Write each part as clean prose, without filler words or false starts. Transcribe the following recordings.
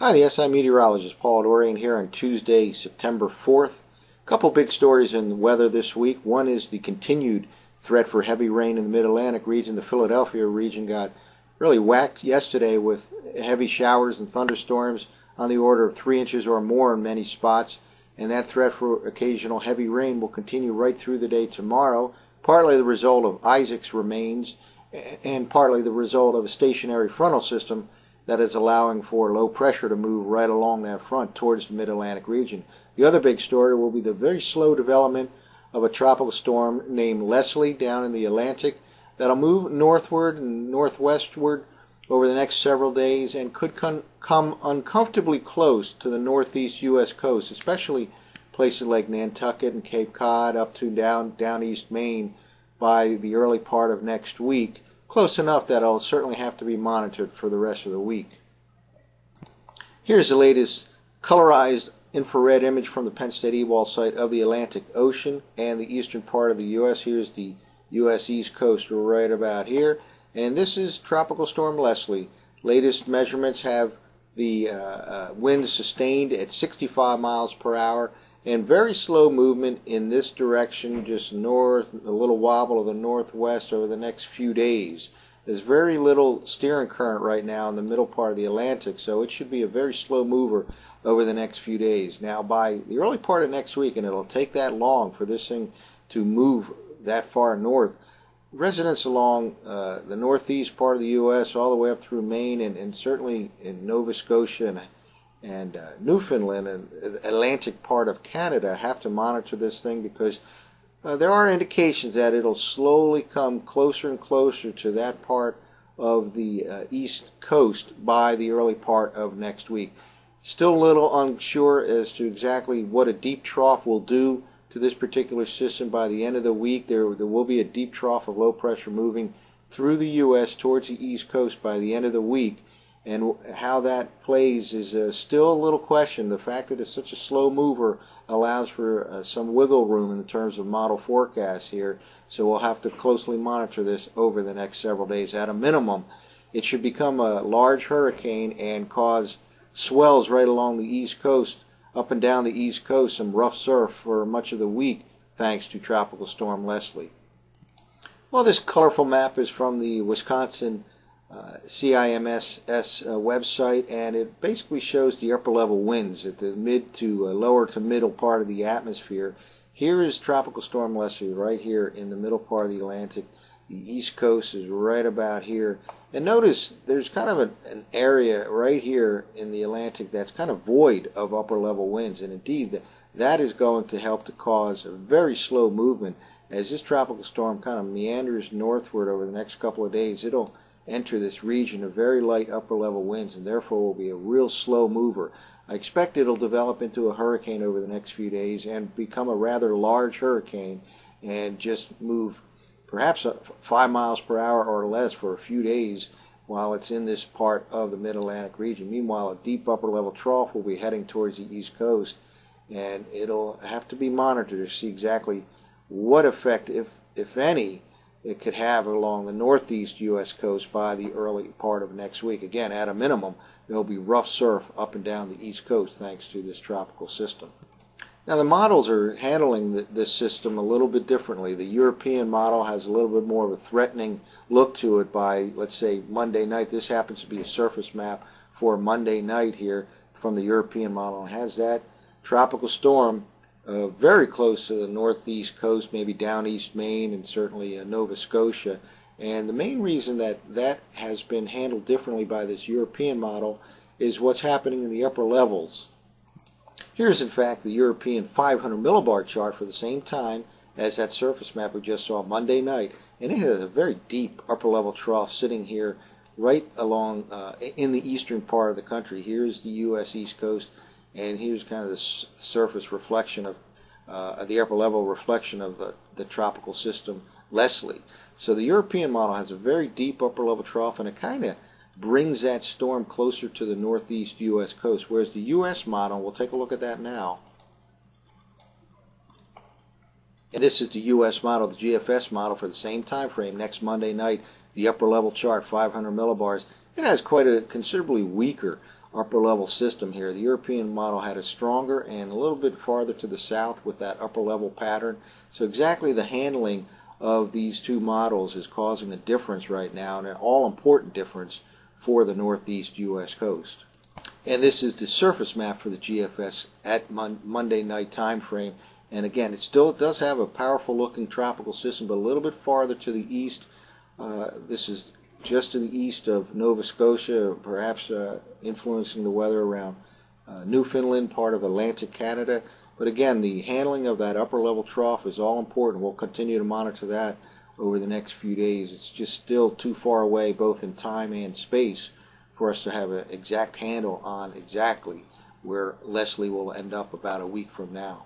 Hi, the SI meteorologist Paul Dorian here on Tuesday, September 4th. A couple big stories in the weather this week. One is the continued threat for heavy rain in the Mid-Atlantic region. The Philadelphia region got really whacked yesterday with heavy showers and thunderstorms on the order of 3 inches or more in many spots. And that threat for occasional heavy rain will continue right through the day tomorrow, partly the result of Isaac's remains and partly the result of a stationary frontal system that is allowing for low pressure to move right along that front towards the Mid-Atlantic region. The other big story will be the very slow development of a tropical storm named Leslie down in the Atlantic that'll move northward and northwestward over the next several days and could come uncomfortably close to the northeast U.S. coast, especially places like Nantucket and Cape Cod up to down East Maine by the early part of next week. Close enough that it'll certainly have to be monitored for the rest of the week. Here's the latest colorized infrared image from the Penn State EWOL site of the Atlantic Ocean and the eastern part of the U.S. Here's the U.S. East Coast right about here. And this is Tropical Storm Leslie. Latest measurements have the winds sustained at 65 miles per hour and very slow movement in this direction, just north, a little wobble of the northwest over the next few days. There's very little steering current right now in the middle part of the Atlantic, so it should be a very slow mover over the next few days. Now, by the early part of next week, and it'll take that long for this thing to move that far north, residents along the northeast part of the U.S. all the way up through Maine and certainly in Nova Scotia and Newfoundland and Atlantic part of Canada have to monitor this thing because there are indications that it'll slowly come closer and closer to that part of the East Coast by the early part of next week. Still a little unsure as to exactly what a deep trough will do to this particular system by the end of the week. There will be a deep trough of low pressure moving through the U.S. towards the East Coast by the end of the week. And how that plays is still a little question. The fact that it's such a slow mover allows for some wiggle room in terms of model forecasts here. So we'll have to closely monitor this over the next several days. At a minimum, it should become a large hurricane and cause swells right along the East Coast, up and down the East Coast, some rough surf for much of the week thanks to Tropical Storm Leslie. Well, this colorful map is from the Wisconsin CIMSS website, and it basically shows the upper level winds at the mid to lower to middle part of the atmosphere. Here is Tropical Storm Leslie right here in the middle part of the Atlantic. The East Coast is right about here. And notice there's kind of an area right here in the Atlantic that's kind of void of upper level winds, and indeed that is going to help to cause a very slow movement as this tropical storm kind of meanders northward over the next couple of days. It'll enter this region of very light upper level winds and therefore will be a real slow mover. I expect it'll develop into a hurricane over the next few days and become a rather large hurricane and just move perhaps 5 miles per hour or less for a few days while it's in this part of the Mid-Atlantic region. Meanwhile, a deep upper level trough will be heading towards the East Coast, and it'll have to be monitored to see exactly what effect, if any, it could have along the northeast U.S. coast by the early part of next week. Again, at a minimum, there will be rough surf up and down the East Coast thanks to this tropical system. Now, the models are handling this system a little bit differently. The European model has a little bit more of a threatening look to it by, let's say, Monday night. This happens to be a surface map for Monday night here from the European model. It has that tropical storm very close to the northeast coast, maybe down East Maine and certainly Nova Scotia. And the main reason that has been handled differently by this European model is what's happening in the upper levels. Here's in fact the European 500 millibar chart for the same time as that surface map we just saw Monday night, and it has a very deep upper level trough sitting here right along in the eastern part of the country. Here's the U.S. East Coast, and here's kind of the surface reflection of the upper level reflection of the tropical system Leslie. So the European model has a very deep upper level trough, and it kind of brings that storm closer to the northeast U.S. coast, whereas the U.S. model, we'll take a look at that now. And this is the U.S. model, the GFS model for the same time frame, next Monday night, the upper level chart, 500 millibars. It has quite a considerably weaker upper level system here. The European model had a stronger and a little bit farther to the south with that upper level pattern. So exactly the handling of these two models is causing a difference right now, and an all-important difference for the northeast U.S. coast. And this is the surface map for the GFS at Monday night time frame. And again, it still does have a powerful looking tropical system, but a little bit farther to the east. This is just to the east of Nova Scotia, perhaps influencing the weather around Newfoundland, part of Atlantic Canada. But again, the handling of that upper level trough is all important. We'll continue to monitor that over the next few days. It's just still too far away, both in time and space, for us to have an exact handle on exactly where Leslie will end up about a week from now.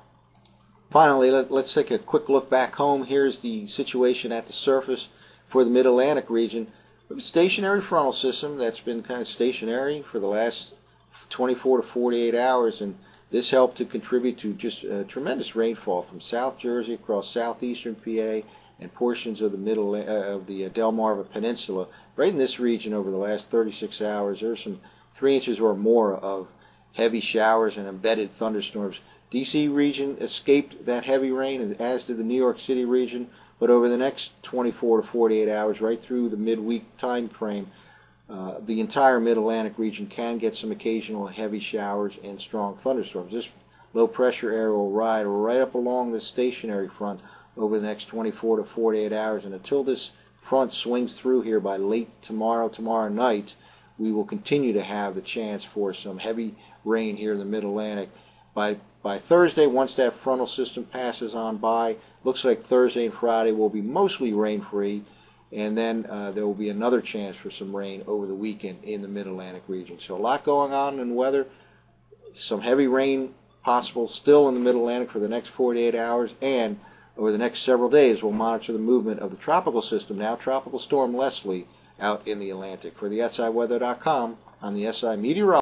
Finally, let's take a quick look back home. Here's the situation at the surface for the Mid-Atlantic region. We have a stationary frontal system that's been kind of stationary for the last 24 to 48 hours, and this helped to contribute to just tremendous rainfall from South Jersey across southeastern PA and portions of the Delmarva Peninsula. Right in this region over the last 36 hours, there are some 3 inches or more of heavy showers and embedded thunderstorms. DC region escaped that heavy rain, as did the New York City region. But over the next 24 to 48 hours, right through the midweek time frame, the entire Mid-Atlantic region can get some occasional heavy showers and strong thunderstorms. This low pressure area will ride right up along the stationary front over the next 24 to 48 hours. And until this front swings through here by late tomorrow night, we will continue to have the chance for some heavy rain here in the Mid-Atlantic. By Thursday, once that frontal system passes on by, looks like Thursday and Friday will be mostly rain-free, and then there will be another chance for some rain over the weekend in the Mid-Atlantic region. So a lot going on in weather. Some heavy rain possible still in the Mid-Atlantic for the next 48 hours, and over the next several days we'll monitor the movement of the tropical system, now Tropical Storm Leslie, out in the Atlantic. For the SIweather.com, I'm the SI meteorologist.